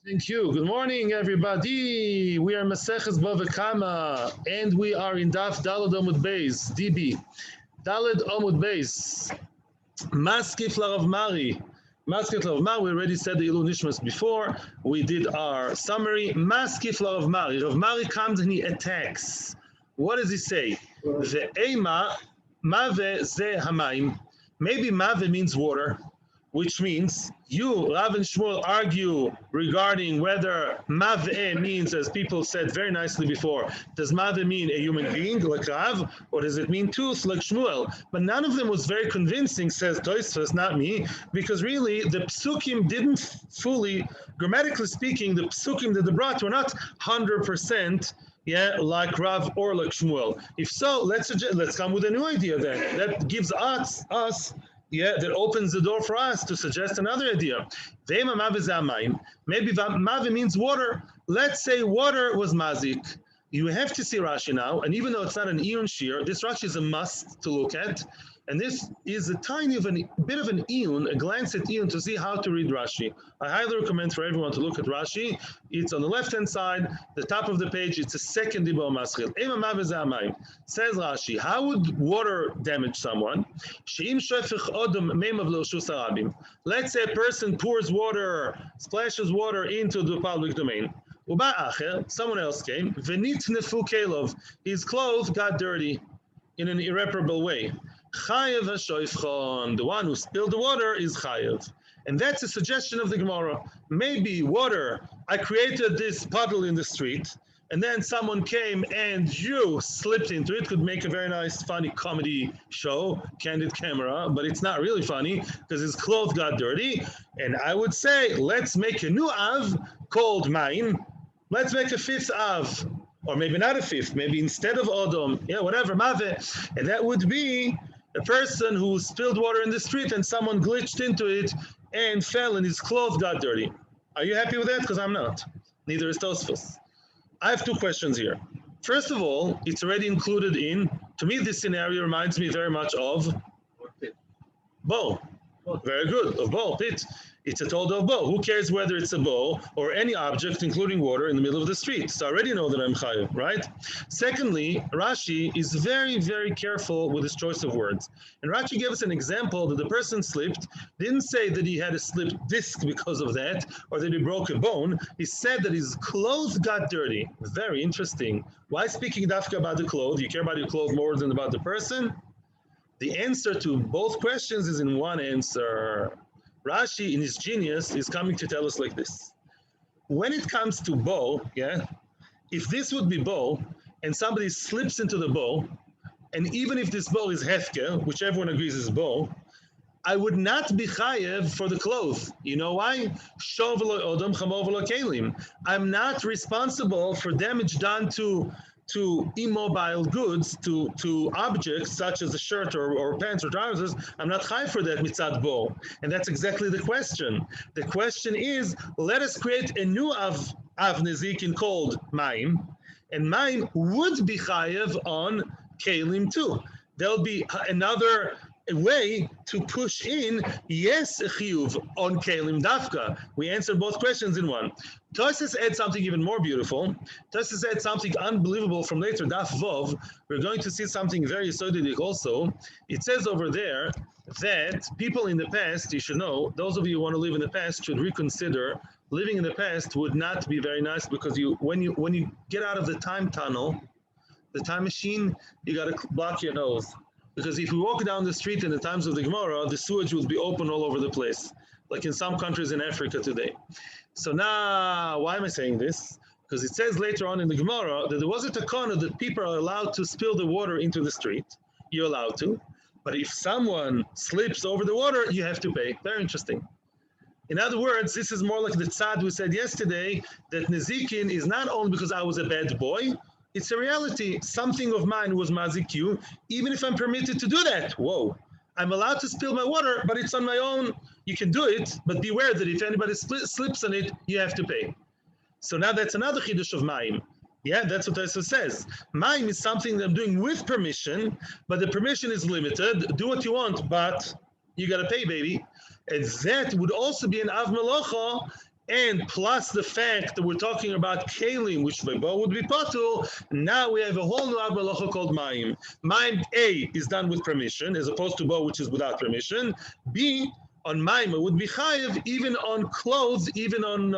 Thank you. Good morning, everybody. We are Maseches Bava Kama, and we are in Daf Daled Amud Beis, DB. Daled Amud Beis. Maskif Larav Mari. Maskif Larav Mari, we already said the Ilu Nishmas before. We did our summary. Maskif Larav Mari. Rav Mari comes and he attacks. What does he say? Ve'ema mave ze hamayim. Maybe mave means water, which means you, Rav and Shmuel, argue regarding whether mav'eh means, as people said very nicely before, does mav'eh mean a human being, like Rav, or does it mean tooth, like Shmuel? But none of them was very convincing, says Tosfos, not me, because really the psukim didn't fully, grammatically speaking, the psukim that they brought were not 100%, like Rav or like Shmuel. If so, let's come with a new idea then. That gives us that opens the door for us to suggest another idea. Maybe mavi means water. Let's say water was mazik. You have to see Rashi now, and even though it's not an Iyun Shiur, this Rashi is a must to look at. And this is a tiny bit of an Iyun, a glance at Iyun to see how to read Rashi. I highly recommend for everyone to look at Rashi. It's on the left-hand side, the top of the page. It's a second Dibor Maschil. Says Rashi, how would water damage someone? Let's say a person pours water, splashes water into the public domain. Someone else came. His clothes got dirty in an irreparable way. Chayev HaShoifchon, the one who spilled the water is Chayev. And that's a suggestion of the Gemara. Maybe water, I created this puddle in the street, and then someone came and you slipped into it. Could make a very nice, funny comedy show, candid camera, but it's not really funny because his clothes got dirty. And I would say, let's make a new Av called Maim. Let's make a fifth Av. Or maybe not a fifth, maybe instead of Odom, whatever, Mave. And that would be a person who spilled water in the street and someone glitched into it and fell and his clothes got dirty. Are you happy with that? Because I'm not. Neither is Tosfos. I have two questions here. First of all, it's already included in, to me this scenario reminds me very much of bow. Very good, of bow, pit. It's a told of bow. Who cares whether it's a bow or any object, including water, in the middle of the street? So I already know that I'm chayav, right? Secondly, Rashi is very, very careful with his choice of words. And Rashi gave us an example that the person slipped, didn't say that he had a slipped disc because of that, or that he broke a bone. He said that his clothes got dirty. Very interesting. Why speaking dafka about the clothes? You care about your clothes more than about the person? The answer to both questions is in one answer. Rashi, in his genius, is coming to tell us like this. When it comes to bow, if this would be bow, and somebody slips into the bow, and even if this bow is hefker, which everyone agrees is bow, I would not be chayev for the clothes. You know why? I'm not responsible for damage done to immobile goods, to objects such as a shirt or pants or trousers. I'm not high for that mitzad bo. And that's exactly the question. The question is, let us create a new Avos Nezikin called Maim, and Maim would be chayev on Kelim too. There'll be another way to push in, yes, a chiyuv on Kelim dafka. We answered both questions in one. Tosfos adds something even more beautiful. Tosfos adds something unbelievable from later, Daf Vov. We're going to see something very yesodidik also. It says over there that people in the past, you should know, those of you who want to live in the past should reconsider. Living in the past would not be very nice because when you get out of the time tunnel, the time machine, you got to block your nose. Because if you walk down the street in the times of the Gemara, the sewage would be open all over the place, like in some countries in Africa today. So now, why am I saying this? Because it says later on in the Gemara that there was a takana that people are allowed to spill the water into the street. You're allowed to. But if someone slips over the water, you have to pay. Very interesting. In other words, this is more like the tzad we said yesterday, that Nezikin is not only because I was a bad boy, it's a reality. Something of mine was mazik you, even if I'm permitted to do that. Whoa. I'm allowed to spill my water, but it's on my own. You can do it, but beware that if anybody slips on it, you have to pay. So now that's another chiddush of Maim. That's what Tosfos says. Maim is something that I'm doing with permission, but the permission is limited. Do what you want, but you got to pay, baby. And that would also be an Av Melocha and plus the fact that we're talking about kelim, which by bo would be puddle, now we have a whole new malacha called mayim. Mayim A is done with permission, as opposed to bo, which is without permission. B, on mayim it would be chayiv, even on clothes, even on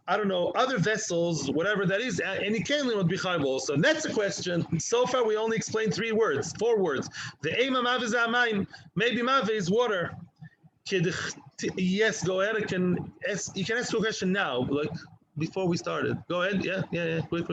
I don't know, other vessels, whatever that is, any kelim would be chayiv also. And that's the question. So far, we only explained 4 words. The ema mave is mayim. Maybe mave is water. Yes, go ahead. You can ask a question now, like before we started. Go ahead. Yeah. Quick.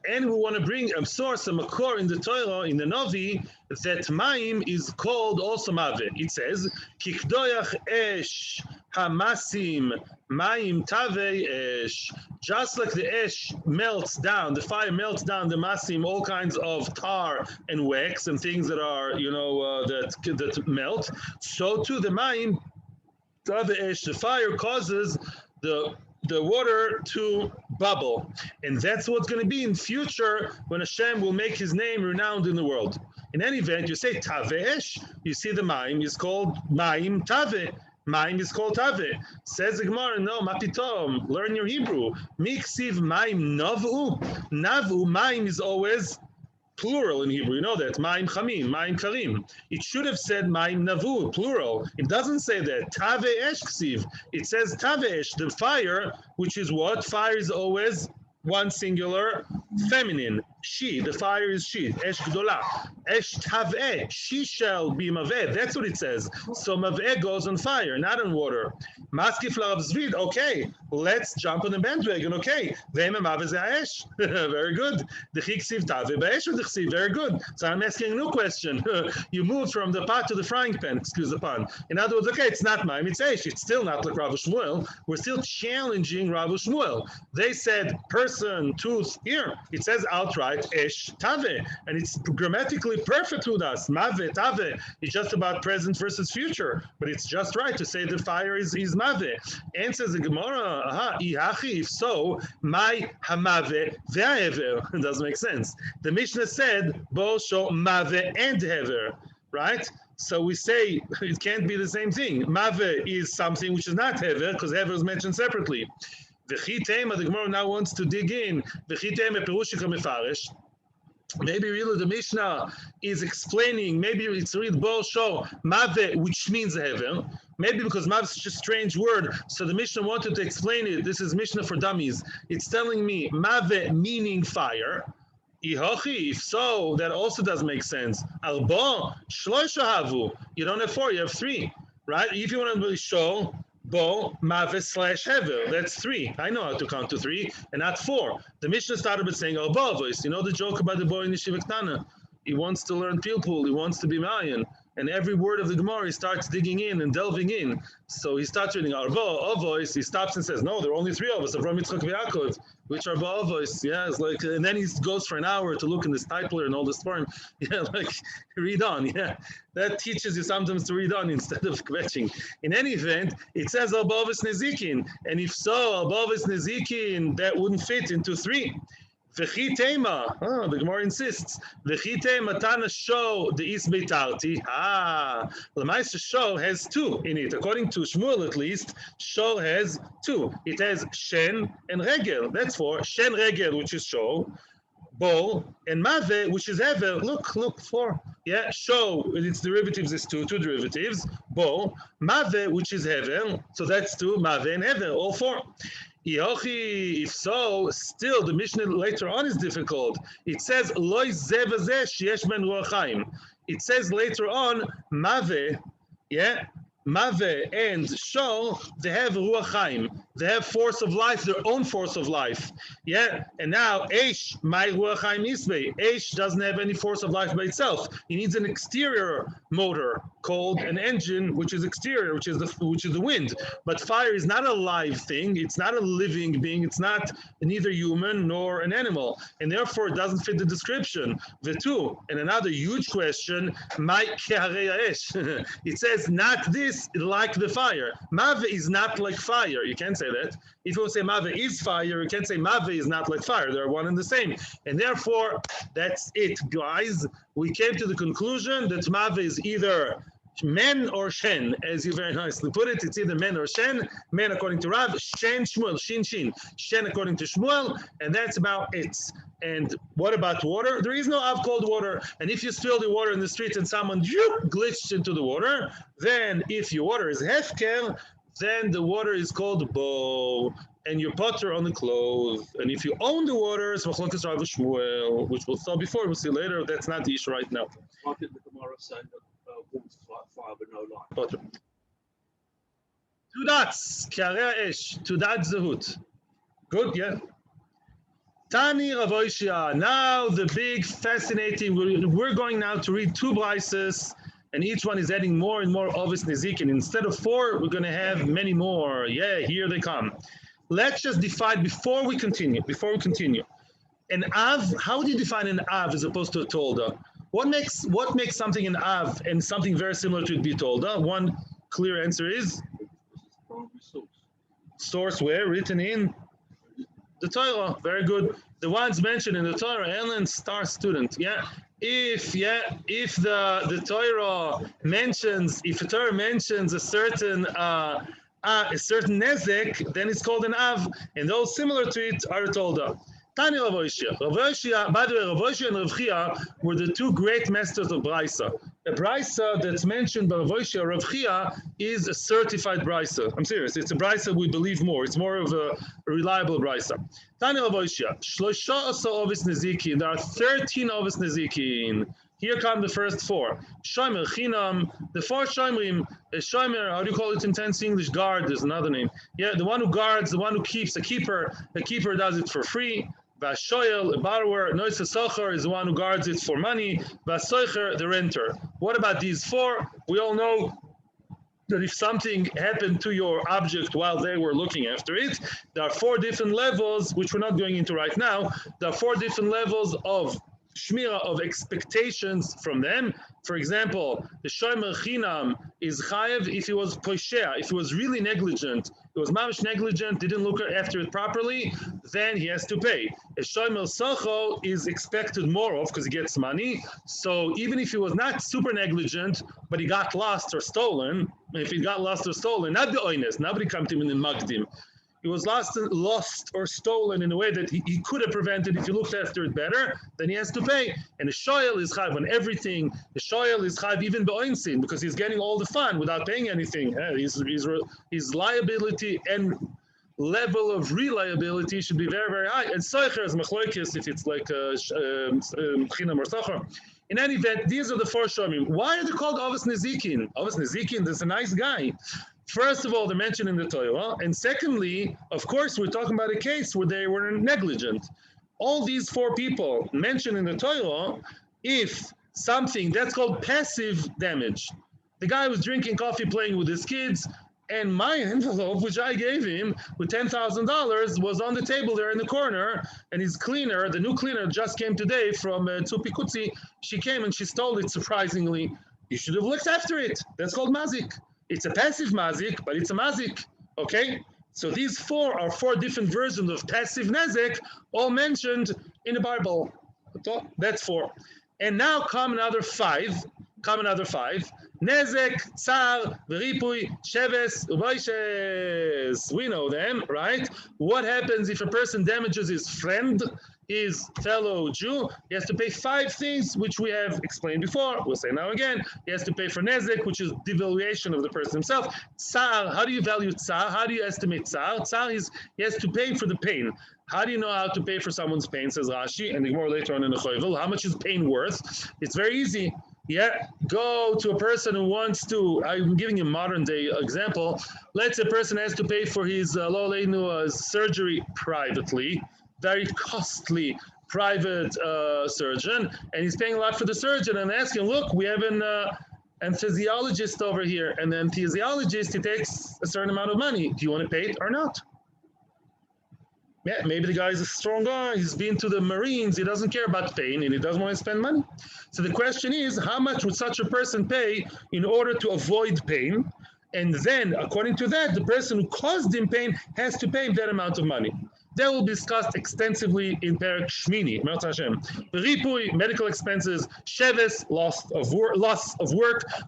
And we want to bring a source, a makor in the Torah, in the Novi, that mayim is called also mave. It says, Kikdoyach esh hamasim mayim tave esh. Just like the esh melts down, the fire melts down the masim, all kinds of tar and wax and things that are, that melt, so too the mayim tave esh, the fire causes the water to bubble. And that's what's going to be in future when Hashem will make his name renowned in the world. In any event, you say Tave'esh, you see the Mayim is called Mayim Tave. Mayim is called Tave. Says the Gemara, no, Mapitom, learn your Hebrew. Miksiv Mayim Navu. Navu, Mayim is always plural in Hebrew, you know that. Ma'im chamim, ma'im karim. It should have said ma'im navu, plural. It doesn't say that. Tave esh ksiv. It says tave esh, the fire, which is what? Fire is always one singular, feminine. She, the fire is she. Esh gdola. Esh taveh, she shall be maveh. That's what it says. So maveh goes on fire, not on water. Maskif larav zvid. Okay, let's jump on the bandwagon. Okay, v'hem maveh ze ha'esh. Very good. Dechiksiv taveh ba'esh v'dechsiv. Very good. So I'm asking a new question. You moved from the pot to the frying pan. Excuse the pun. In other words, okay, it's not ma'im, it's esh. It's still not like Rav Shmuel. We're still challenging Rav Shmuel. They said person, tooth. Here it says outright esh tave, and it's grammatically perfect with us. Mave tave. It's just about present versus future, but it's just right to say the fire is mave. And says the Gemara, if so, my hamave ve'ahever. It doesn't make sense. The Mishnah said both show mave and hever, right? So we say it can't be the same thing. Mave is something which is not hever, because hever is mentioned separately. The Gemara now wants to dig in. Maybe really the Mishnah is explaining, maybe it's read Bo Show, Mave, which means heaven. Maybe because Mave is such a strange word, so the Mishnah wanted to explain it. This is Mishnah for dummies. It's telling me Mave meaning fire. If so, that also doesn't make sense. Albo, Shloisha Havu. You don't have 4, you have 3, right? If you want to really show Bo, Mave / Hever. That's 3. I know how to count to 3 and not 4. The Mishnah started by saying, oh, Bo voice. You know the joke about the boy in Yeshiva Ktana? He wants to learn Pilpul. He wants to be Mayan. And every word of the Gemara, he starts digging in and delving in. So he starts reading Arbo, voice. He stops and says, no, there are only 3 of us, Avram, Yitzchak, Yaakov. Which are voice? Yeah, it's like, and then he goes for an hour to look in this Teichtal and all this form. Yeah, like, read on. Yeah, that teaches you sometimes to read on instead of kvetching. In any event, it says Avos Nezikin. And if so, Avos Nezikin, that wouldn't fit into 3. V'chi tema, the Gemara insists. V'chi tema tana show the is beitarti. The Maseches show has 2 in it. According to Shmuel, at least, show has 2. It has shen and regel. That's 4. Shen regel, which is show. Bo and mave, which is hever. Look, 4. Yeah, show, its derivatives is 2 derivatives. Bo, mave, which is hever. So that's 2, mave and hever, all 4. If so, still the Mishnah later on is difficult. It says loy zevazeh sheyesh ben ruach chaim. It says later on mave, yeah, mave and show they have ruach chaim. They have force of life, their own force of life. Yeah, and now Eish, my ruach chaim isbei. Eish doesn't have any force of life by itself. It needs an exterior motor called an engine, which is exterior, which is the wind. But fire is not a live thing. It's not a living being. It's not neither human nor an animal, and therefore it doesn't fit the description. Vetu, and another huge question, my It says not this like the fire. Mave is not like fire. You can't say say that. If you say mave is fire, you can't say mave is not like fire. They're one and the same. And therefore, that's it, guys. We came to the conclusion that mave is either men or shen, as you very nicely put it. It's either men or shen. Men according to Rav, shen Shmuel, shin shin. Shen according to Shmuel, and that's about it. And what about water? There is no av cold water. And if you spill the water in the street and someone glitched into the water, then if your water is hefker, then the water is called bo, and you putter on the clothes. And if you own the water, it's machlokes Rav Shmuel, which we'll saw before. We'll see later. That's not the issue right now. What did the Gemara say that water's fire but no light? Two dots, Kiarei Esh, two dots zehut. Good, yeah. Tani Rav Oishia. Now the big fascinating, we're going now to read two brises, and each one is adding more and more Avos Nezikin. Instead of 4, we're going to have many more. Yeah, here they come. Let's just define, before we continue, an av, how do you define an av as opposed to a tolda? What makes something an av and something very similar to it be tolda? One clear answer is? Source where? Written in? The Torah. Very good. The ones mentioned in the Torah, Ellen, star student. Yeah. If the Torah mentions, if the Torah mentions a certain nezek, then it's called an av, and those similar to it are tolda. Tani Rav Oishia. Rav Oishia, by the way, Rav Oishia and Rav Chia were the two great masters of Braisa. A Braisa that's mentioned by Rav Oishia, Rav Chia, is a certified Braisa. I'm serious. It's a Braisa we believe more. It's more of a reliable Braisa. Tani Rav Oishia. Shlosha asa Avos Nezikin. There are 13 Avos Nezikin. Here come the first 4. Shomer Chinam, the 4 Shomrim, a Shomer, how do you call it in tense English? Guard, there's another name. Yeah, the one who guards, the one who keeps, a keeper does it for free. Vashoyel, a borrower, Noise Socher is the one who guards it for money. Vasocher, the renter. What about these 4? We all know that if something happened to your object while they were looking after it, there are 4 different levels, which we're not going into right now. There are 4 different levels of shmira, of expectations from them. For example, the shomer chinam is chayev if he was poishea, if he was really negligent, he was mamish negligent, didn't look after it properly, then he has to pay. A shomer socho is expected more of because he gets money. So even if he was not super negligent, but he got lost or stolen, if he got lost or stolen, not the oines, nobody come to him in the magdim. He was lost or stolen in a way that he could have prevented if he looked after it better, then he has to pay. And the shoyel is chayv on everything. The shoyel is chayv even be'oinsin because he's getting all the fun without paying anything. His liability and level of reliability should be very, very high. And soicher is machloikis if it's like chinam or socher. In any event, these are the 4 shomim. Why are they called Avos Nezikin? Avos Nezikin, there's a nice guy. First of all, they're mentioned in the Torah. And secondly, of course, we're talking about a case where they were negligent. All these 4 people mentioned in the Torah, if something, that's called passive damage. The guy was drinking coffee, playing with his kids, and my envelope, which I gave him with $10,000, was on the table there in the corner, and his cleaner, the new cleaner just came today from Tupikutsi. She came and she stole it, surprisingly. You should have looked after it. That's called mazik. It's a passive mazik, but it's a mazik, okay? So these 4 are 4 different versions of passive nezek, all mentioned in the Bible. That's 4. And now come another 5. Nezek, tsar, veripui, sheves, ubaishes. We know them, right? What happens if a person damages his friend, his fellow Jew? He has to pay 5 things, which we have explained before. We'll say now again. He has to pay for nezek, which is devaluation of the person himself. Tsar, how do you value tsar? How do you estimate tsar? Tsar is he has to pay for the pain. How do you know how to pay for someone's pain, says Rashi, and more later on in the Choyvel. How much is pain worth? It's very easy. Yeah, go to a person who wants to, I'm giving you a modern day example. Let's say a person has to pay for his surgery privately, very costly private surgeon, and he's paying a lot for the surgeon, and asking, look, we have an anesthesiologist over here, and the anesthesiologist, he takes a certain amount of money. Do you want to pay it or not? Yeah, maybe the guy is a strong guy, he's been to the Marines, he doesn't care about pain, and he doesn't want to spend money. So the question is, how much would such a person pay in order to avoid pain? And then, according to that, the person who caused him pain has to pay him that amount of money. That will be discussed extensively in Perek Shmini, Me'at Hashem. Ripui, medical expenses, Sheves, loss of work,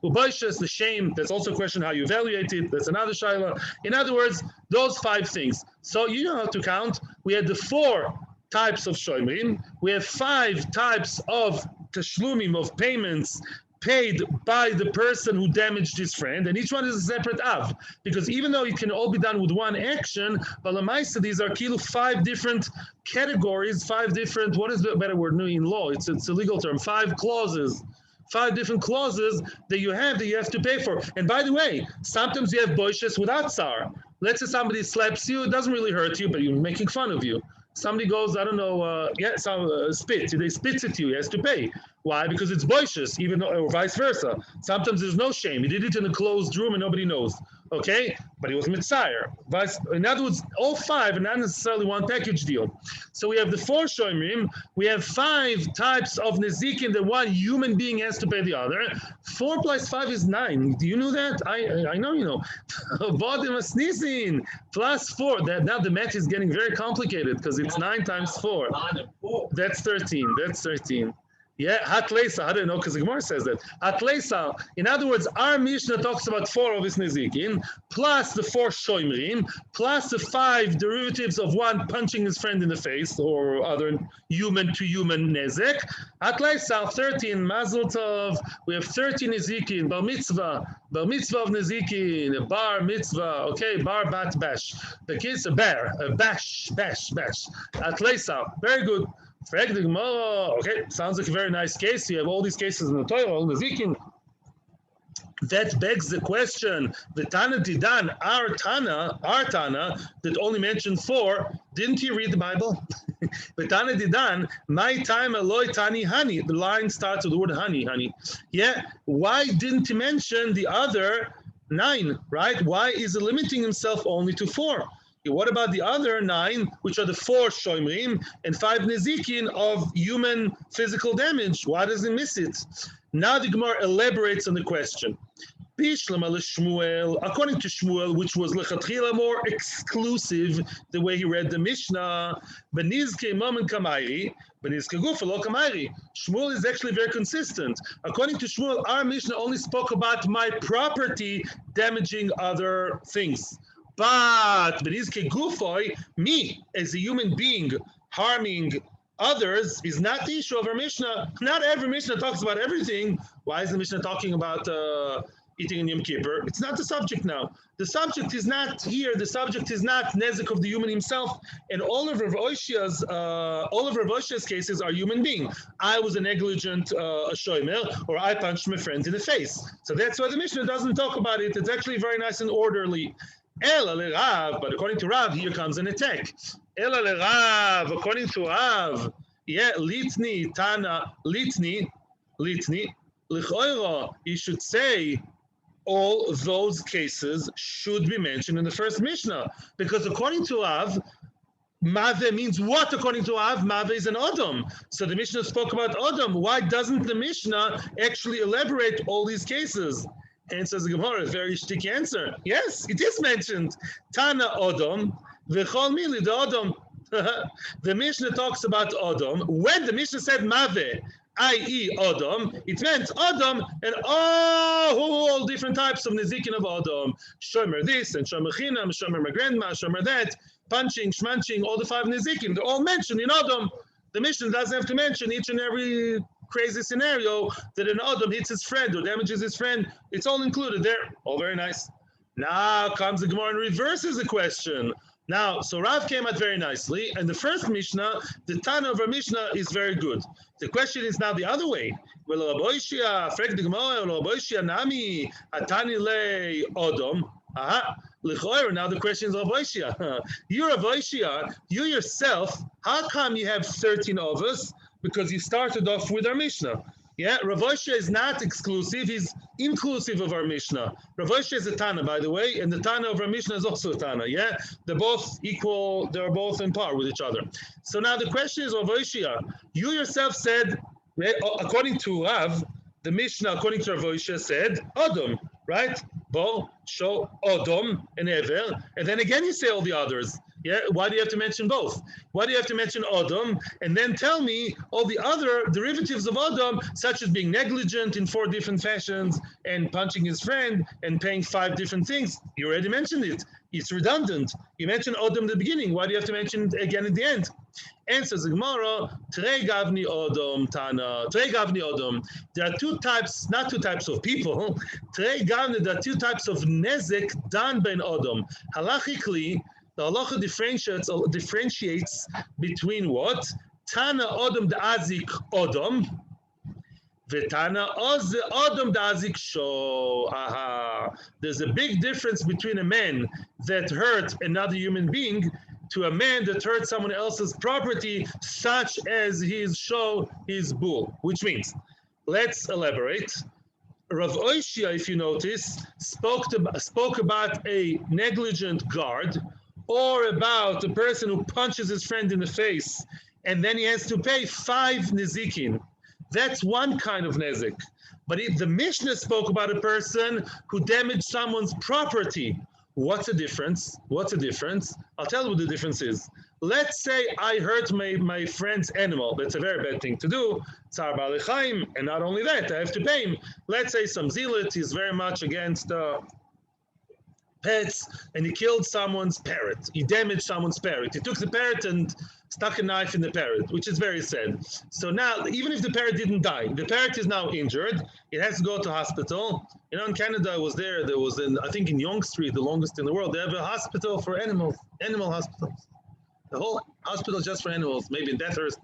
Ubaishas, the shame, that's also a question how you evaluate it, that's another Shaila. In other words, those 5 things. So you know how to count. We had the 4 types of shoymrim. We have 5 types of tashlumim, of payments, paid by the person who damaged his friend, and each one is a separate av, because even though it can all be done with one action, but lamaisa, these are kilo 5 different categories, 5 different, what is the better word in law? It's a legal term, 5 clauses. 5 different clauses that you have to pay for. And by the way, sometimes you have boishes without tsar. Let's say somebody slaps you, it doesn't really hurt you, but you're making fun of you. Somebody goes, I don't know, spit. They spits at you, he has to pay. Why? Because it's boishes, even though, or vice versa. Sometimes there's no shame. He did it in a closed room and nobody knows. Okay? But he was mitzayir. In other words, all 5 are not necessarily one package deal. So we have the 4 shoymrim. We have 5 types of nezikin that one human being has to pay the other. 4 plus 5 is 9. Do you know that? I know you know. Avos Nezikin plus 4. Now the math is getting very complicated because it's 9 times 4. That's 13. That's 13. Yeah, Hatlesa, I don't know because the Gemara says that. Hatlesa, in other words, our Mishnah talks about 4 Avos Nezikin, plus the 4 shoymrim, plus the 5 derivatives of one punching his friend in the face or other human-to-human nezek. Hatlesa, 13, Mazel Tov, we have 13 Nezikin, Bar Mitzvah of Nezikin, Bar Mitzvah, okay, Bar Bat Bash. The kids, a bear, a bash. Hatlesa, very good. Okay, sounds like a very nice case. You have all these cases in the Torah, all Nezikin. That begs the question, the Tana Didan, our Tana, that only mentioned 4, didn't he read the Bible? The Tana Didan, my time Eloi Tani Hani. The line starts with the word honey. Yeah, why didn't he mention the other 9, right? Why is he limiting himself only to 4? What about the other 9, which are the 4 shoymrim and 5 nezikin of human physical damage? Why does he miss it? Now the Gemara elaborates on the question. According to Shmuel, which was lechatchila more exclusive, the way he read the Mishnah, Shmuel is actually very consistent. According to Shmuel, our Mishnah only spoke about my property damaging other things. But me as a human being harming others is not the issue of our Mishnah. Not every Mishnah talks about everything. Why is the Mishnah talking about eating in Yom Kippur? It's not the subject now. The subject is not here. The subject is not nezik of the human himself. And all of Rav Oshia's cases are human being. I was a negligent shomer, or I punched my friend in the face. So that's why the Mishnah doesn't talk about it. It's actually very nice and orderly. But according to Rav, here comes an attack. According to Rav, yeah, litni, tana, litni, l'choira, you should say all those cases should be mentioned in the first Mishnah. Because according to Rav, Mave means what according to Rav? Mave is an Adam. So the Mishnah spoke about Adam. Why doesn't the Mishnah actually elaborate all these cases? And says the Gemara, a very sticky answer. Yes, it is mentioned. Tana Odom, v'chol mili the Odom. The Mishnah talks about Odom. When the Mishnah said Mave, i.e. Odom, it meant Odom and all different types of Nezikin of Odom. Shomer this and Shomer Chinam, Shomer my grandma, Shomer that, punching, shmanching, all the 5 Nezikin. They're all mentioned in Odom. The Mishnah doesn't have to mention each and every crazy scenario that an Adam hits his friend or damages his friend. It's all included there. All very nice. Now comes the Gemara and reverses the question. Now, so Rav came out very nicely, and the first Mishnah, the Tana of our Mishnah is very good. The question is now the other way. Well, Rabbi Shia, frag the Gemara, Rabbi Shia nami, atani le Odom. Now the question is Rabbi Shia. You Rabbi Shia, you yourself, how come you have 13 of us? Because you started off with our Mishnah. Yeah, Rav Osha is not exclusive, he's inclusive of our Mishnah. Rav Osha is a Tana, by the way, and the Tana of our Mishnah is also a Tana, yeah? They're both equal, they're both in par with each other. So now the question is, Rav Osha, you yourself said, according to Rav, the Mishnah, according to Rav Osha, said, Adam, right? Bo, Sho, Odom, and Ever, and then again you say all the others. Yeah, why do you have to mention both? Why do you have to mention Odom and then tell me all the other derivatives of Odom, such as being negligent in 4 different fashions and punching his friend and paying 5 different things? You already mentioned it. It's redundant. You mentioned Odom at the beginning. Why do you have to mention it again at the end? Answers the Gemara, Trei Gavni Odom, Tana. Trei Gavni Odom. There are 2 types, not 2 types of people. Trei Gavni, there are 2 types of nezek done by Odom. Halachically, the halacha differentiates between what? Tana Odom Da'azik Odom, Vetana Odom Da'azik Sho. Aha. There's a big difference between a man that hurt another human being to a man that hurt someone else's property, such as his show, his bull. Which means, let's elaborate. Rav Oishia, if you notice, spoke about a negligent guard, or about a person who punches his friend in the face, and then he has to pay 5 nezikin. That's one kind of nezik. But if the Mishnah spoke about a person who damaged someone's property, what's the difference? What's the difference? I'll tell you what the difference is. Let's say I hurt my friend's animal. That's a very bad thing to do. Tzar Baalei Chaim, and not only that, I have to pay him. Let's say some zealot is very much against pets, and he killed someone's parrot. He damaged someone's parrot. He took the parrot and stuck a knife in the parrot, which is very sad. So now, even if the parrot didn't die, the parrot is now injured. It has to go to hospital. You know, in Canada, I was there. There was, I think in Yonge Street, the longest in the world, they have a hospital for animals, animal hospitals. The whole hospital just for animals, maybe in Deathhurst.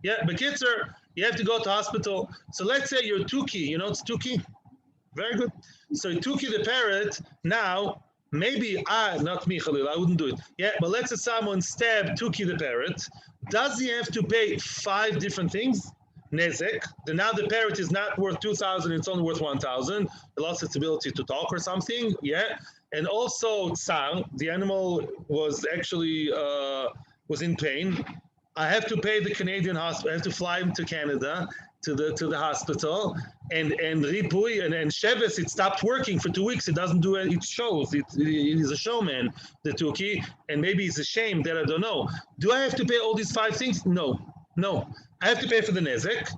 Yeah, but kids you have to go to hospital. So let's say you're Tuki. You know it's Tuki? Very good. So Tuki the parrot, now, maybe not me, Khalil, I wouldn't do it. Yeah, but let's say someone stabbed Tuki the parrot. Does he have to pay 5 different things? Nezek. Then now the parrot is not worth 2,000, it's only worth 1,000. It lost its ability to talk or something. Yeah. And also tsang, the animal was actually was in pain. I have to pay the Canadian hospital. I have to fly him to Canada to the hospital, and Ripui and Sheves, it stopped working for 2 weeks. It doesn't do it. It shows. It is a showman, the Tuki, and maybe he's ashamed that I don't know. Do I have to pay all these 5 things? No. I have to pay for the nezek.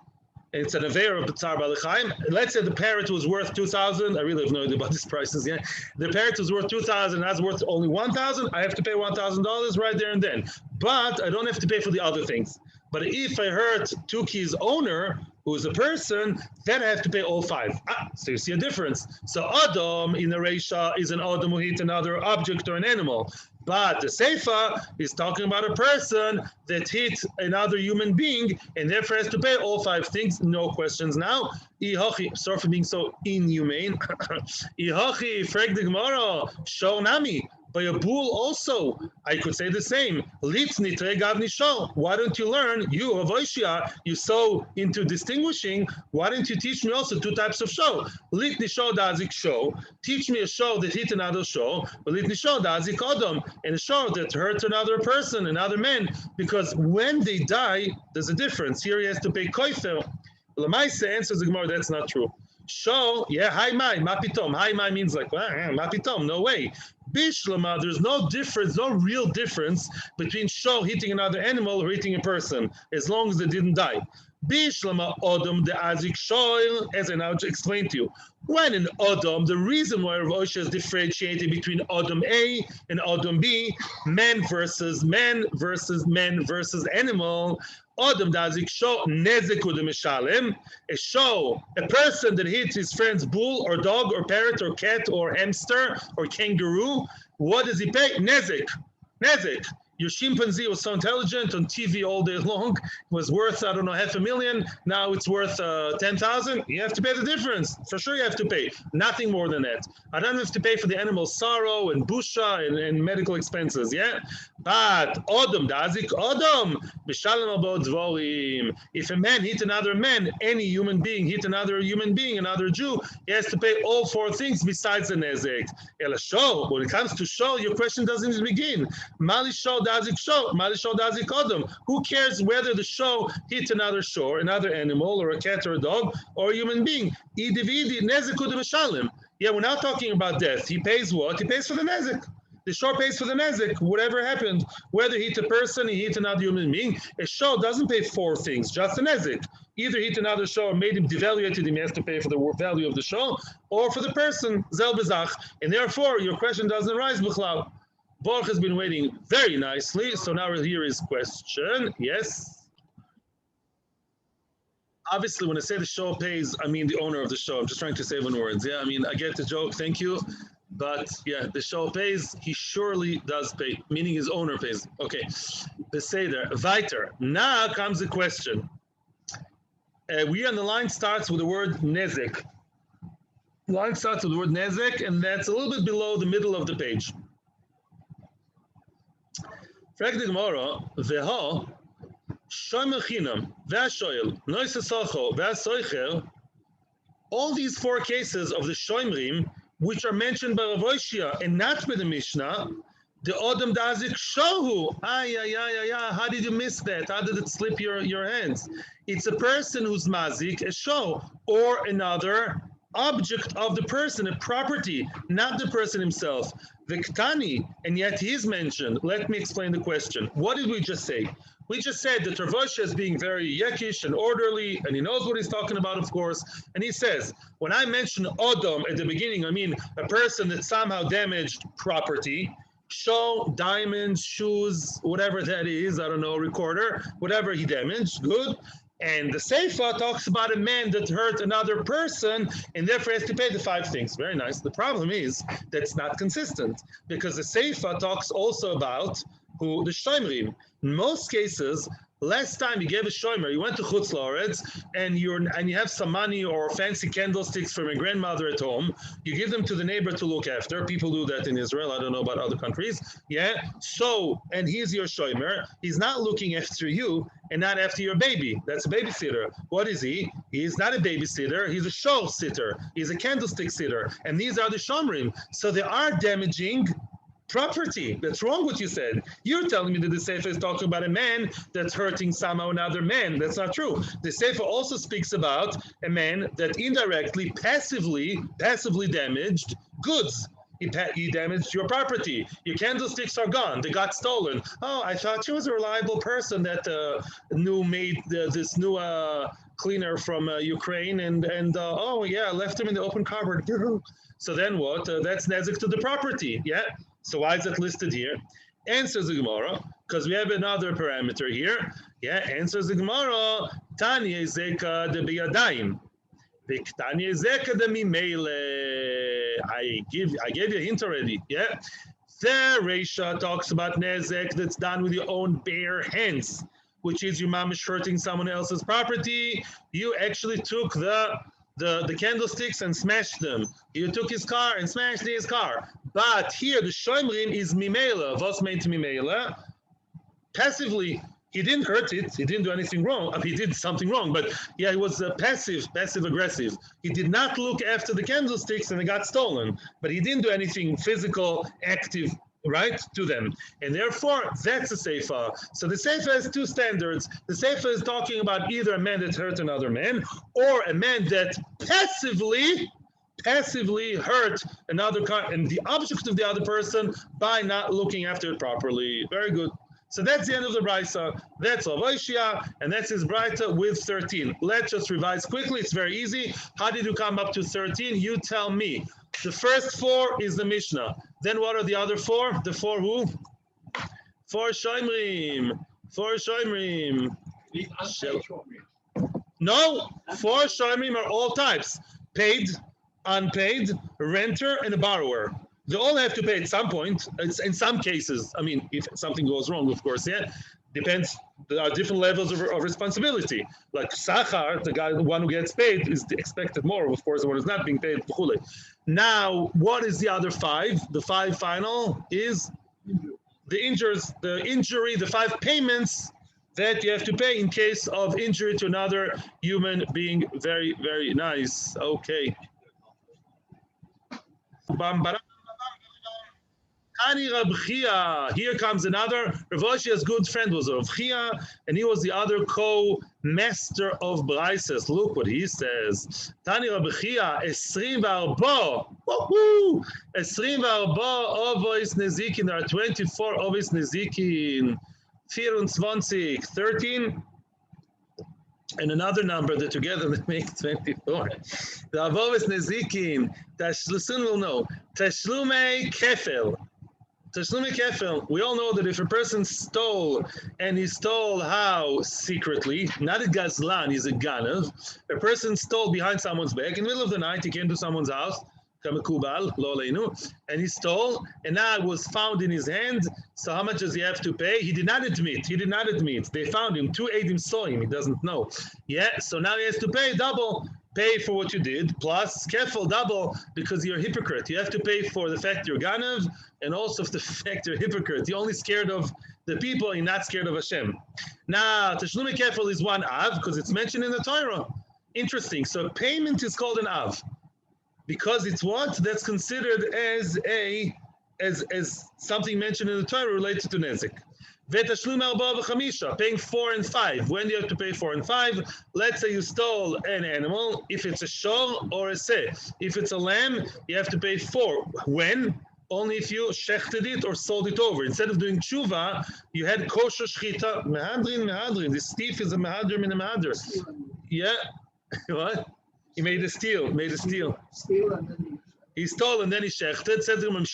It's an Avera of Tzar Baalei Chaim. Let's say the parrot was worth 2,000. I really have no idea about these prices. Yeah, the parrot was worth 2,000. That's worth only 1,000. I have to pay $1,000 right there and then. But I don't have to pay for the other things. But if I hurt Tuki's owner, who is a person, then I have to pay all 5. So you see a difference. So Adam in the Reisha is an Adam who hit another object or an animal. But the Seifa is talking about a person that hit another human being and therefore has to pay all 5 things. No questions now. Sorry for being so inhumane. Ihachi, frag the Gemara, Shonami. By a bull also, I could say the same. Litni gavni shor. Why don't you learn, you of Oishia, you're so into distinguishing, why don't you teach me also 2 types of show? Litni shor dazik show. Teach me a show that hit another show, but litni shor dazik odom, and a show that hurt another person, another man, because when they die, there's a difference. Here he has to pay koifer. Lamaisa answers the Gemara, that's not true. Show, yeah, hi mai, mapitom. Hi mai means like, mapitom, no way. Bishlama, there's no difference, no real difference between show hitting another animal or hitting a person, as long as they didn't die. Bishlama odom de azik shoil, as I now explained to you. When in odom, the reason why Rav Osha is differentiating between odom A and odom B, man versus man versus man versus animal. Odom dazik show nezeku de mishalem. A show, a person that hits his friend's bull or dog or parrot or cat or hamster or kangaroo, what does he pay? Nezek. Your chimpanzee was so intelligent on TV all day long, was worth, I don't know, $500,000. Now it's worth 10,000. You have to pay the difference. For sure you have to pay. Nothing more than that. I don't have to pay for the animal's sorrow and busha and medical expenses, yeah? But Odom, dazik Odom, b'shalom abod dvorim. If a man hit another man, any human being hit another human being, another Jew, he has to pay all 4 things besides the nezek. Ela show, when it comes to show, your question doesn't even begin. Mali show dazik show, mali show dazik Odom. Who cares whether the show hit another shore, another animal, or a cat or a dog, or a human being? Idi v'idi nezeku de b'shalom. Yeah, we're not talking about death. He pays what? He pays for the nezik. The shor pays for the nezik, whatever happened, whether he hit a person, he hit another human being. A shor doesn't pay 4 things, just the nezik. Either hit another shor, made him devaluated, he has to pay for the value of the shor, or for the person, zel bezach. And therefore, your question doesn't arise, B'chlal. Baruch has been waiting very nicely, so now we'll hear his question. Yes? Obviously, when I say the show pays, I mean the owner of the show. I'm just trying to save on words. Yeah, I mean, I get the joke. Thank you. But yeah, the show pays. He surely does pay, meaning his owner pays. Okay. The Seder. Weiter. Now comes the question. We on the line starts with the word nezek. The line starts with the word nezek, and that's a little bit below the middle of the page. Frag the Gemara, veho, shomer chinam, ve'ashoyel, noise socho, ve'asoicher. All these 4 cases of the shoimrim, which are mentioned by Rav Oshia and not by the Mishnah, the Odom Dazik Shohu. How did you miss that? How did it slip your hands? It's a person who's mazik, a show, or another object of the person, a property, not the person himself. Viktani, and yet he is mentioned. Let me explain the question. What did we just say? We just said that Rav Oshia is being very yekish and orderly, and he knows what he's talking about, of course. And he says, when I mention Odom at the beginning, I mean a person that somehow damaged property, show, diamonds, shoes, whatever that is, I don't know, recorder, whatever he damaged, good. And the Seifa talks about a man that hurt another person and therefore has to pay the 5 things. Very nice. The problem is that's not consistent because the Seifa talks also about who the Shoimrim. In most cases, last time you gave a shomer, you went to Chutz La'aretz and you have some money or fancy candlesticks from your grandmother at home. You give them to the neighbor to look after. People do that in Israel. I don't know about other countries. Yeah. So, and he's your shomer. He's not looking after you and not after your baby. That's a babysitter. What is he? He's not a babysitter. He's a show sitter. He's a candlestick sitter. And these are the shomrim. So they are damaging property. That's wrong what you said. You're telling me that the Sefer is talking about a man that's hurting somehow another man. That's not true. The Sefer also speaks about a man that indirectly, passively damaged goods. He damaged your property. Your candlesticks are gone. They got stolen. Oh, I thought she was a reliable person that made this new cleaner from Ukraine, and oh yeah, left him in the open cupboard. So then what? That's nezik to the property. Yeah. So why is it listed here? Answers the Gemara, because we have another parameter here. Yeah, answers the Gemara. Tanya zeka de biyadayim. Tanya zeka de mimele. I gave you a hint already. Yeah. The Reisha talks about nezek that's done with your own bare hands, which is your mom is hurting someone else's property. You actually took the candlesticks and smashed them. You took his car and smashed his car. But here the shoimrim is mimela. Vos meant mimela. Passively, he didn't hurt it. He didn't do anything wrong. He did something wrong, but yeah, he was passive aggressive. He did not look after the candlesticks and they got stolen. But he didn't do anything physical, active, right, to them. And therefore, that's a seifa. So the seifa has 2 standards. The seifa is talking about either a man that hurt another man or a man that passively hurt another and the object of the other person by not looking after it properly. Very good. So that's the end of the brisa. That's Rav Oshia, and that's his brisa with 13. Let's just revise quickly. It's very easy. How did you come up to 13? You tell me. The first 4 is the Mishnah. Then what are the other 4? The 4 who? 4 shoimrim. 4 shoimrim. No, 4 shoimrim are all types. Paid, unpaid, renter, and a borrower. They all have to pay at some point. It's in some cases, I mean, if something goes wrong, of course, yeah, depends. There are different levels of responsibility. Like Sachar, the one who gets paid, is expected more, of course, than one who's not being paid. Now, what is the other 5? The 5 final is the injury, the 5 payments that you have to pay in case of injury to another human being. Very, very nice. Okay. Ani Rab Chia. Here comes another. Rav Oshia's good friend was Rav Chia, and he was the other co-master of Braises. Look what he says. Tani Rab Chia, 24. Woohoo! 24 Avos Nezikin. There are 24 Avos Nezikin. 24, 13. And another number that together they make 24. The Avos Nezikin, soon we'll know. Tashlume Kefel. Tashlume Kefel. We all know that if a person stole, and he stole how? Secretly. Not a gazlan, he's a ganav. A person stole behind someone's back. In the middle of the night, he came to someone's house. And he stole, and now it was found in his hand. So how much does he have to pay? He did not admit. They found him. 2 Eidim saw him. He doesn't know. Yeah, so now he has to pay double. Pay for what you did, plus kefil double, because you're a hypocrite. You have to pay for the fact you're ganav, and also for the fact you're a hypocrite. You're only scared of the people, you're not scared of Hashem. Now, tashlume kefil is one av, because it's mentioned in the Torah. Interesting. So payment is called an av. Because it's what? That's considered as something mentioned in the Torah related to Nezik. Paying 4 and 5. When do you have to pay 4 and 5? Let's say you stole an animal, if it's a shor or a seh. If it's a lamb, you have to pay 4. When? Only if you shechted it or sold it over. Instead of doing tshuva, you had kosher shchita. Mehadrin. This thief is a mehadrin and a mehadr. Yeah. What? He made a steal. He stole and then he shechted. Said to him,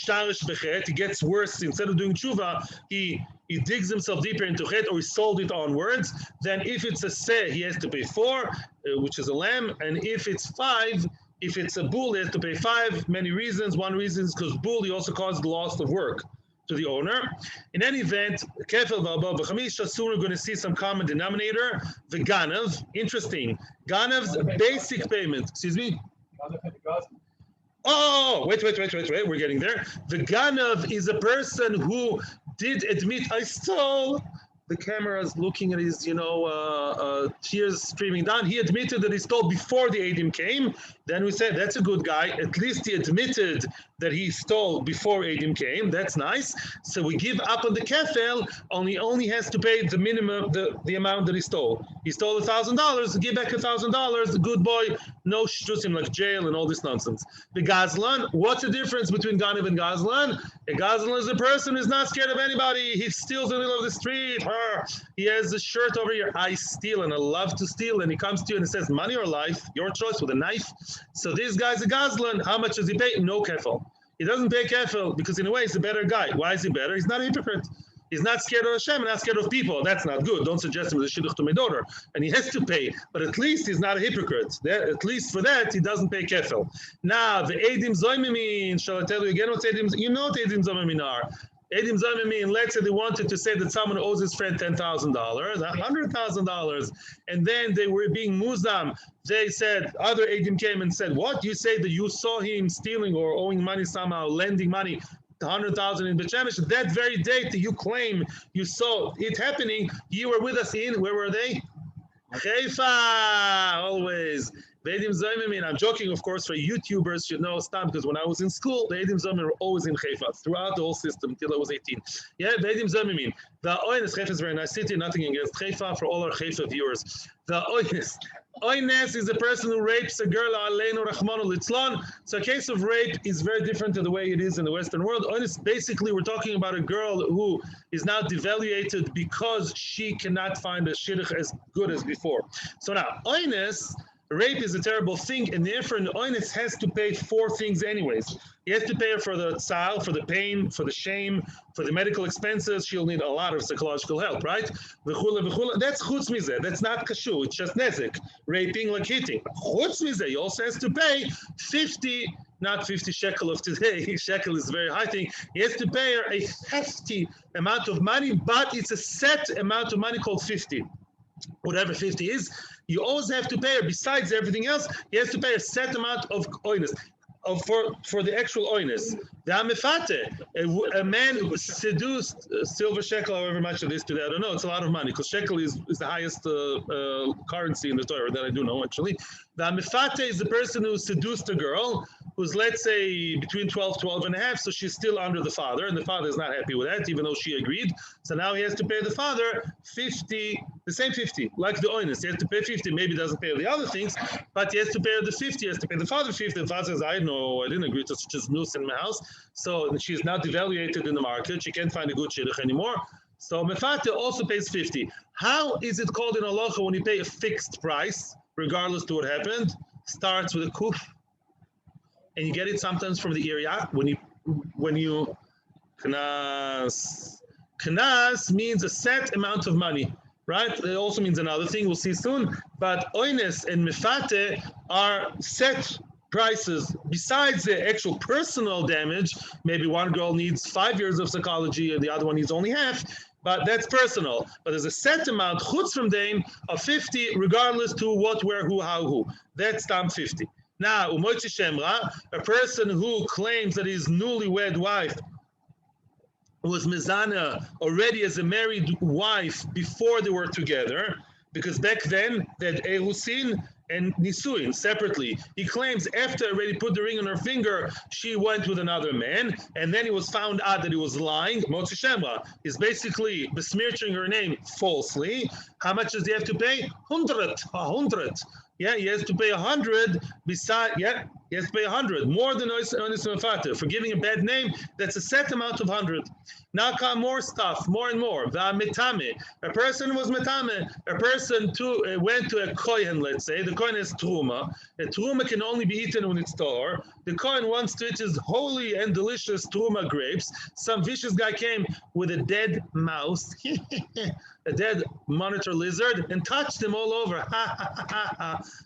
he gets worse. Instead of doing tshuva, he digs himself deeper into chet, or he sold it onwards. Then if it's a seh, he has to pay 4, which is a lamb. And if it's 5, if it's a bull, he has to pay 5. Many reasons. One reason is because bull, he also caused the loss of work to the owner. In any event, kefel v'arba v'chamisha, soon we're going to see some common denominator. The ganav, interesting. Ganav's basic payment. Excuse me? Oh, wait, we're getting there. The ganav is a person who did admit, I stole. The camera is looking at his, tears streaming down. He admitted that he stole before the Eidim came. Then we said, that's a good guy. At least he admitted that he stole before Eidim came. That's nice. So we give up on the kefel. Only has to pay the minimum, the amount that he stole. He stole $1,000. Give back $1,000. Good boy. No shtusim like jail and all this nonsense. The gazlan. What's the difference between ganav and gazlan? A gazlan is a person who's not scared of anybody. He steals in the middle of the street. He has a shirt over here. I steal and I love to steal. And he comes to you and he says, money or life? Your choice, with a knife. So this guy's a gazlan. How much does he pay? No kefil. He doesn't pay kefil because in a way he's a better guy. Why is he better? He's not a hypocrite. He's not scared of Hashem and not scared of people. That's not good. Don't suggest him as a shidduch to my daughter. And he has to pay. But at least he's not a hypocrite. At least for that, he doesn't pay kefil. Now, the Eidim Zoymimin, shall I tell you again what Eidim? You know what Eidim Zoymimin are. Eidim Zoymimin, let's say they wanted to say that someone owes his friend $10,000, $100,000, and then they were being muzam. They said, other Eidim came and said, what? You say that you saw him stealing or owing money somehow, lending money, 100,000 in Shemesh. That very date that you claim you saw it happening, you were with us in, where were they? Haifa, always. The Eidim Zoymimin, I'm joking, of course, for YouTubers should know Stam, because when I was in school, the Eidim Zoymimin were always in Haifa, throughout the whole system, until I was 18. Yeah, the Eidim Zoymimin. The Oynes, Haifa is a very nice city, nothing against Haifa for all our Haifa viewers. The Oynes. Oynes is a person who rapes a girl, Aleinu Rachmanu Litzlan. So a case of rape is very different to the way it is in the Western world. Oynes, basically, we're talking about a girl who is now devaluated because she cannot find a shidduch as good as before. So now, Oynes, rape is a terrible thing, and therefore an oynes has to pay 4 things anyways. He has to pay her for the tzal, for the pain, for the shame, for the medical expenses. She'll need a lot of psychological help, right? That's chutz mizeh. That's not kashu. It's just nezik. Raping like hitting. Chutz mizeh. He also has to pay 50, not 50 shekel of today. Shekel is a very high thing. He has to pay her a hefty amount of money, but it's a set amount of money called 50. Whatever 50 is, you always have to pay her. Besides everything else, he has to pay a set amount of oynes. For the actual oynes. The amifate, a man who seduced silver shekel, however much it is today, I don't know, it's a lot of money, because shekel is the highest currency in the Torah that I do know, actually. The amifate is the person who seduced a girl, who's, let's say, between 12 and a half, so she's still under the father, and the father is not happy with that, even though she agreed. So now he has to pay the father 50, the same 50, like the oinus. He has to pay 50, maybe doesn't pay the other things, but he has to pay the 50, he has to pay the father 50. The father says, I didn't agree to such a noose in my house. So she's now devaluated in the market. She can't find a good shidduch anymore. So Mefate also pays 50. How is it called in halacha when you pay a fixed price, regardless to what happened? Starts with a kuf, and you get it sometimes from the area when you knas. Knas means a set amount of money, right? It also means another thing we'll see soon. But oines and mefate are set prices. Besides the actual personal damage, maybe one girl needs 5 years of psychology and the other one needs only half. But that's personal. But there's a set amount, chutz from dain, of 50, regardless to what, where, who, how, who. That's tam 50. Now, umoitzi shemra, a person who claims that his newlywed wife was mezana already as a married wife before they were together, because back then they had erusin and nisuin separately. He claims after already put the ring on her finger, she went with another man, and then he was found out that he was lying. Motzi Shemra is basically besmirching her name falsely. How much does he have to pay? 100. Yeah, he has to pay 100. Beside, yeah, he has to pay 100 more than onis mefate for giving a bad name. That's a set amount of 100. Now come more stuff, more and more. Metame. A person was metame. A person went to a kohen. Let's say the kohen is truma. A truma can only be eaten when it's tor. The kohen wants to eat his holy and delicious truma grapes. Some vicious guy came with a dead mouse, a dead monitor lizard, and touched him all over.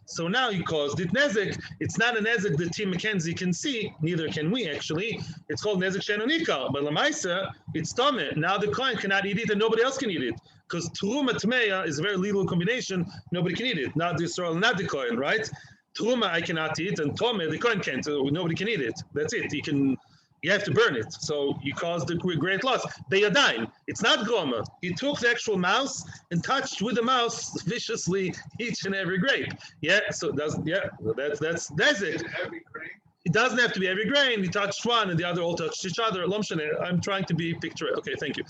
So now he caused it nezik. It's not a nezik that Tim McKenzie can see. Neither can we actually. It's called nezik shenonika. But lamaisa, it's tameh. Now the kohen cannot eat it, and nobody else can eat it. Because truma tmeya is a very legal combination. Nobody can eat it. Not the Israel, not the kohen, right? Truma I cannot eat, and tome the kohen can't. So nobody can eat it. That's it. You have to burn it. So you caused a great loss. Beyadain, it's not groma. He took the actual mouse and touched with the mouse viciously each and every grape. Yeah, so that's it. Every grain. It doesn't have to be every grain. He touched one and the other all touched each other. I'm trying to be picturesque. Okay, thank you.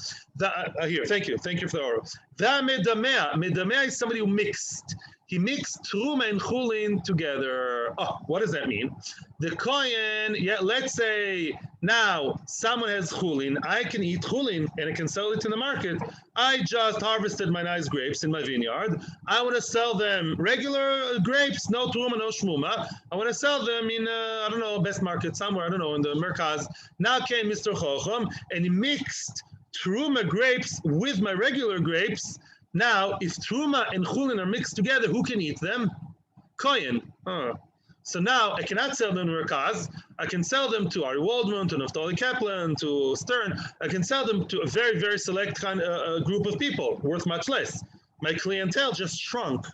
Here, thank you for the oral. Medamea is somebody who mixed. He mixed truma and chulin together. Oh, what does that mean? The kohen, yeah, let's say now someone has chulin. I can eat chulin and I can sell it in the market. I just harvested my nice grapes in my vineyard. I want to sell them regular grapes, no truma, no shmuma. I want to sell them in, I don't know, best market somewhere, I don't know, in the merkaz. Now came Mr. Chocham and he mixed truma grapes with my regular grapes. Now, if truma and chulin are mixed together, who can eat them? Kohen. So now I cannot sell them to Merkaz. I can sell them to Ari Waldman, to Naftali Kaplan, to Stern. I can sell them to a very, very select kind of group of people, worth much less. My clientele just shrunk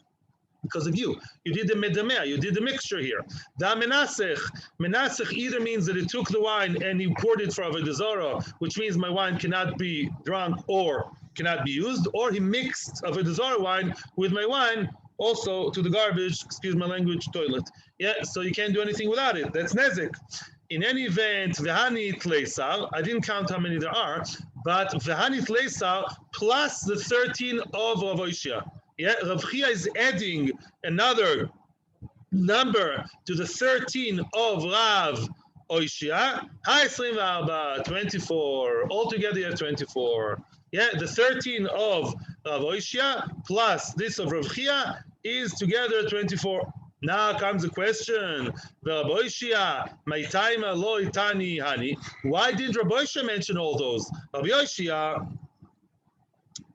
because of you. You did the medamea, you did the mixture here. Da menasech either means that he took the wine and he poured it for avodah zarah, which means my wine cannot be drunk or cannot be used, or he mixed avodah zarah wine with my wine also to the garbage, excuse my language, toilet. Yeah, so you can't do anything without it. That's nezik. In any event, v'hani tleisal, I didn't count how many there are, but v'hani tleisal plus the 13 of Rav Oishia. Yeah, Rav Chia is adding another number to the 13 of Rav Oishia. 24. Altogether you have 24. Yeah, the 13 of Rav Oishia plus this of Rav Chia is together 24. Now comes the question: Rav Oishia, my time lo itani hani. Why did Rav Oishia mention all those? Rav Oishia,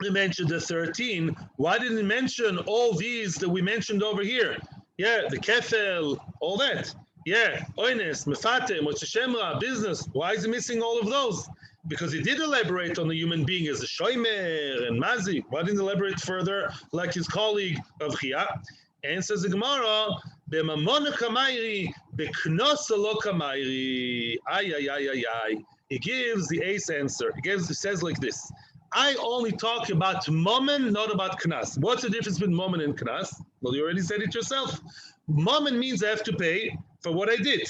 he mentioned the 13. Why didn't he mention all these that we mentioned over here? Yeah, the kefel, all that. Yeah, oines, mefate, mocheshemra, business. Why is he missing all of those? Because he did elaborate on the human being as a shomer and mazik. Why didn't he elaborate further like his colleague of Chia? And says the Gemara, "B'mamona kamayri, b'knosa lo kamayri." Ay. He gives the ace answer. He says like this: I only talk about mammon, not about knas. What's the difference between mammon and knas? Well, you already said it yourself. Mammon means I have to pay for what I did.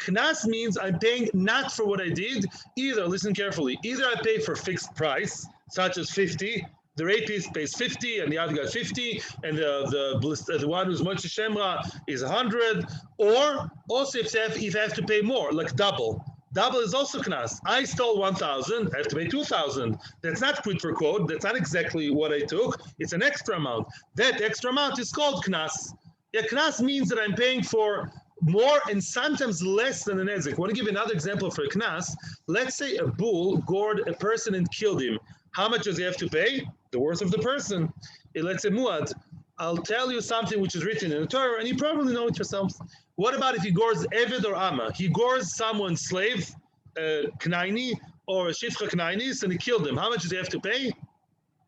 Knas means I'm paying not for what I did. Either, listen carefully, either I pay for fixed price, such as 50, the rapist pays 50, and the other guy 50, and the one who's Moshe Shemra is 100, or also if I have to pay more, like double. Double is also knas. I stole 1,000, I have to pay 2,000. That's not quid pro quo. That's not exactly what I took. It's an extra amount. That extra amount is called knas. Yeah, knas means that I'm paying for more and sometimes less than a nezik. I want to give another example for a knas. Let's say a bull gored a person and killed him. How much does he have to pay? The worth of the person. Let's say muad. I'll tell you something which is written in the Torah, and you probably know it yourselves. What about if he gores Eved or Amma? He gores someone's slave, Knaini, or a Shifcha Knainis, and he killed him. How much does he have to pay?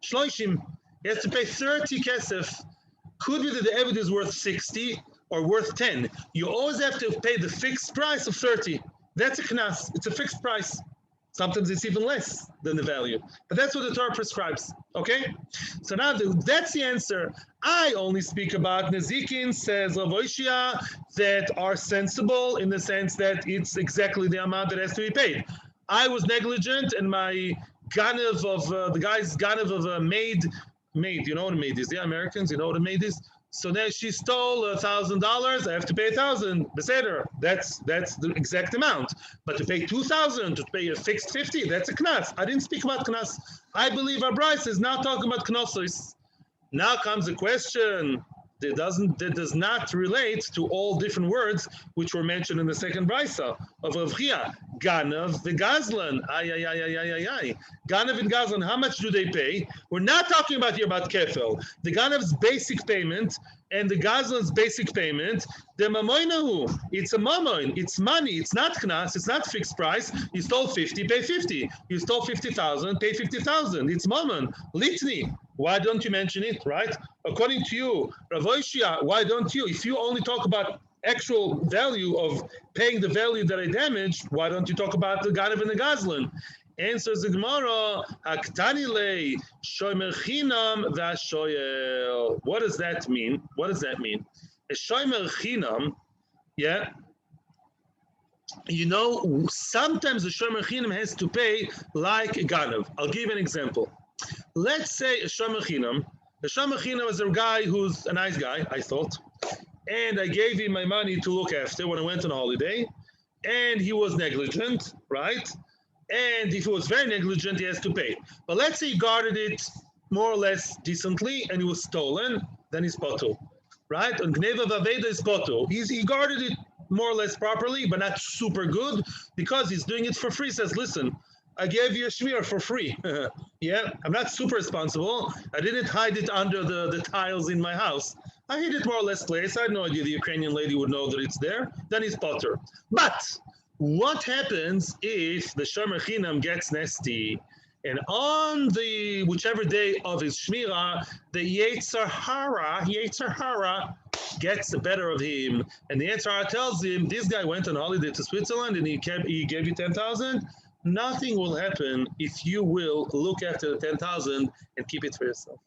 Shloishim. He has to pay 30 kesef. Could be that the Eved is worth 60 or worth 10. You always have to pay the fixed price of 30. That's a knas. It's a fixed price. Sometimes it's even less than the value. But that's what the Torah prescribes. Okay? So now that's the answer. I only speak about Nezikin, says Rav Oishia, that are sensible in the sense that it's exactly the amount that has to be paid. I was negligent, and my ganav of the guy's ganav of a maid, you know what a maid is? Yeah, Americans, you know what a maid is? So now she stole $1,000. I have to pay 1,000. Beseder. That's the exact amount. But to pay 2,000, to pay a fixed 50, that's a knas. I didn't speak about knas. I believe our Bryce is now talking about knossos. Now comes the question that does not relate to all different words which were mentioned in the second brisa of Avchia. Ganav v'gazlan. Ganav and Gazlan, how much do they pay? We're not talking about here about kefel. The Ganav's basic payment and the Gazlan's basic payment, the mamoinahu, it's a mamoin, it's money, it's not knas, it's not fixed price. You stole 50, pay 50. You stole 50,000, pay 50,000. It's mamon, litni. Why don't you mention it, right? According to you, Rav Oishia, why don't you? If you only talk about actual value of paying the value that I damaged, why don't you talk about the Ganav and the Gazlan? Answers the Gemara, Haktani lei shomer chinam v'ashoyel. What does that mean? What does that mean? A shomer chinam, yeah. You know, sometimes the shomer chinam has to pay like a Ganav. I'll give you an example. Let's say a shomer chinam. A shomer chinam is a guy who's a nice guy, I thought, and I gave him my money to look after when I went on holiday, and he was negligent, right? And if he was very negligent, he has to pay. But let's say he guarded it more or less decently, and it was stolen, then he's puddle, right? And gneva vaveda is puddle. He guarded it more or less properly, but not super good, because he's doing it for free. He says, listen, I gave you a shmir for free. Yeah, I'm not super responsible. I didn't hide it under the tiles in my house. I hid it more or less place. I had no idea the Ukrainian lady would know that it's there. Then he's potter. But what happens if the shomer chinam gets nasty, and on the whichever day of his shmira, the Yetzer Hara gets the better of him, and the Yetzer Hara tells him, this guy went on holiday to Switzerland and he gave you 10,000. Nothing will happen if you will look after the 10,000 and keep it for yourself.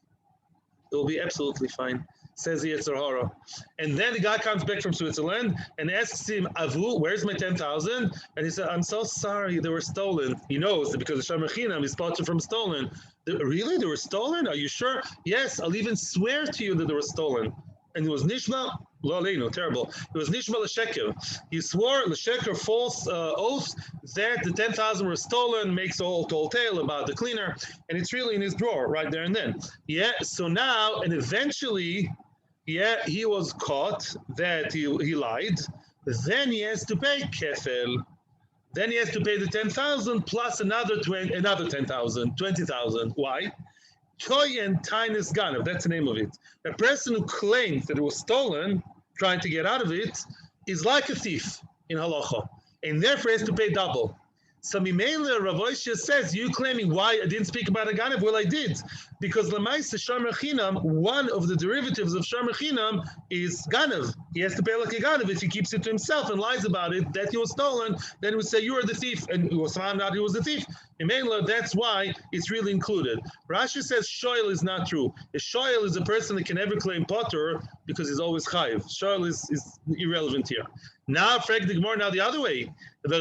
It will be absolutely fine, says the Yetzer Hara. And then the guy comes back from Switzerland and asks him, Avu, where's my 10,000? And he said, I'm so sorry, they were stolen. He knows that because the shomer chinam is spotted from stolen. Really? They were stolen? Are you sure? Yes, I'll even swear to you that they were stolen. And it was nishma, lo aleinu, terrible. It was nishma l'sheker. He swore l'sheker, false oath, that the 10,000 were stolen, makes a whole tall tale about the cleaner, and it's really in his drawer right there and then. Yeah, so now, and eventually, yeah, he was caught that he lied. Then he has to pay kefel. Then he has to pay the 10,000 plus another 10,000, 20,000. Why? Toy and Tainis Ganav, that's the name of it. A person who claims that it was stolen, trying to get out of it, is like a thief in halacha, and therefore has to pay double. So Mimele Rav Oishia says, you claiming why I didn't speak about a Ganav? Well, I did, because Lamaisa shomer chinam, one of the derivatives of shomer chinam is Ganav. he has to pay like a ganav. If he keeps it to himself and lies about it, that he was stolen, then he would say, you are the thief, and he was found out he was the thief. In Mainla, that's why it's really included. Rashi says shoyl is not true. A shoyl is a person that can never claim potter because he's always chayiv. Shoyl is irrelevant here. Now, frag the Gemara now the other way. Now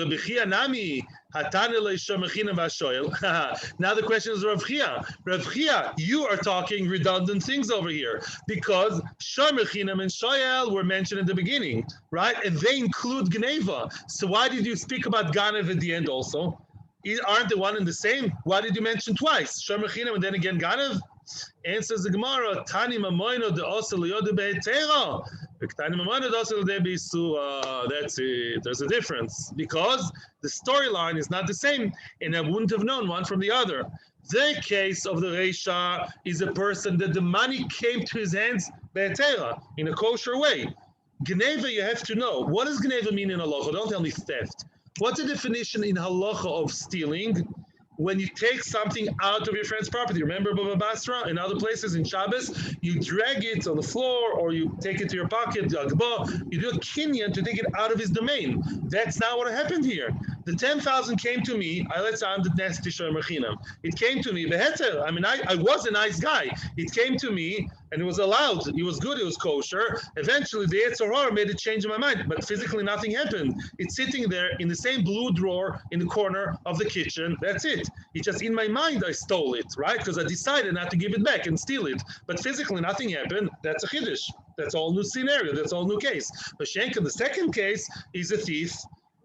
the question is Rav Chia. Rav Chia, you are talking redundant things over here because Shomechinam and Shoyel were mentioned in the beginning, right? And they include Gneva. So why did you speak about Ganev at the end also? Aren't they one and the same? Why did you mention twice? Shomechinam and then again Ganev? Answers the Gemara, Tani Mamoino de Osel Yode Be'etera. That's it. There's a difference because the storyline is not the same, and I wouldn't have known one from the other. The case of the Reisha is a person that the money came to his hands be'etera, in a kosher way. Gneva, you have to know. What does Gneva mean in halacha? Don't tell me theft. What's the definition in halacha of stealing? When you take something out of your friend's property, remember Bava Basra and other places in Shabbos, you drag it on the floor or you take it to your pocket, you do a kinyan to take it out of his domain. That's not what happened here. The 10,000 came to me, let's say I'm the Nesti Shomer. It came to me, I mean, I was a nice guy. It came to me and it was allowed. It was good, it was kosher. Eventually the Yetzer Hara made a change in my mind, but physically nothing happened. It's sitting there in the same blue drawer in the corner of the kitchen. That's it. It's just in my mind I stole it, right? Because I decided not to give it back and steal it. But physically nothing happened. That's a chiddush. That's all new scenario. That's all new case. But Shenka, the second case, is a thief.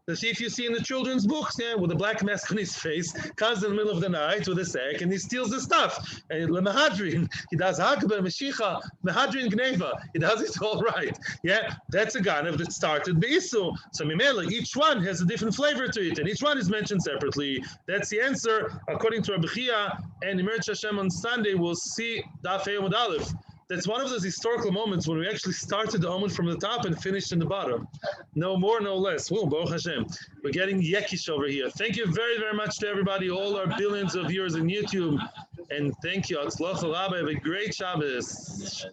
The thief you see in the children's books, yeah, with a black mask on his face, comes in the middle of the night with a sack, and he steals the stuff. And Lemahadrin, he does Hakba, Meshicha, Mehadrin Gneva. He does it all right. Yeah, that's a ganav that started Beisu. So Mimela, each one has a different flavor to it, and each one is mentioned separately. That's the answer, according to Rabbi Chia, and Emerge Hashem on Sunday, we'll see Daf Amud Aleph. That's one of those historical moments when we actually started the Amud from the top and finished in the bottom. No more, no less. Well, Baruch Hashem. We're getting yekish over here. Thank you very, very much to everybody, all our billions of viewers on YouTube. And thank you. Atzloch Rabbi. Have a great Shabbos.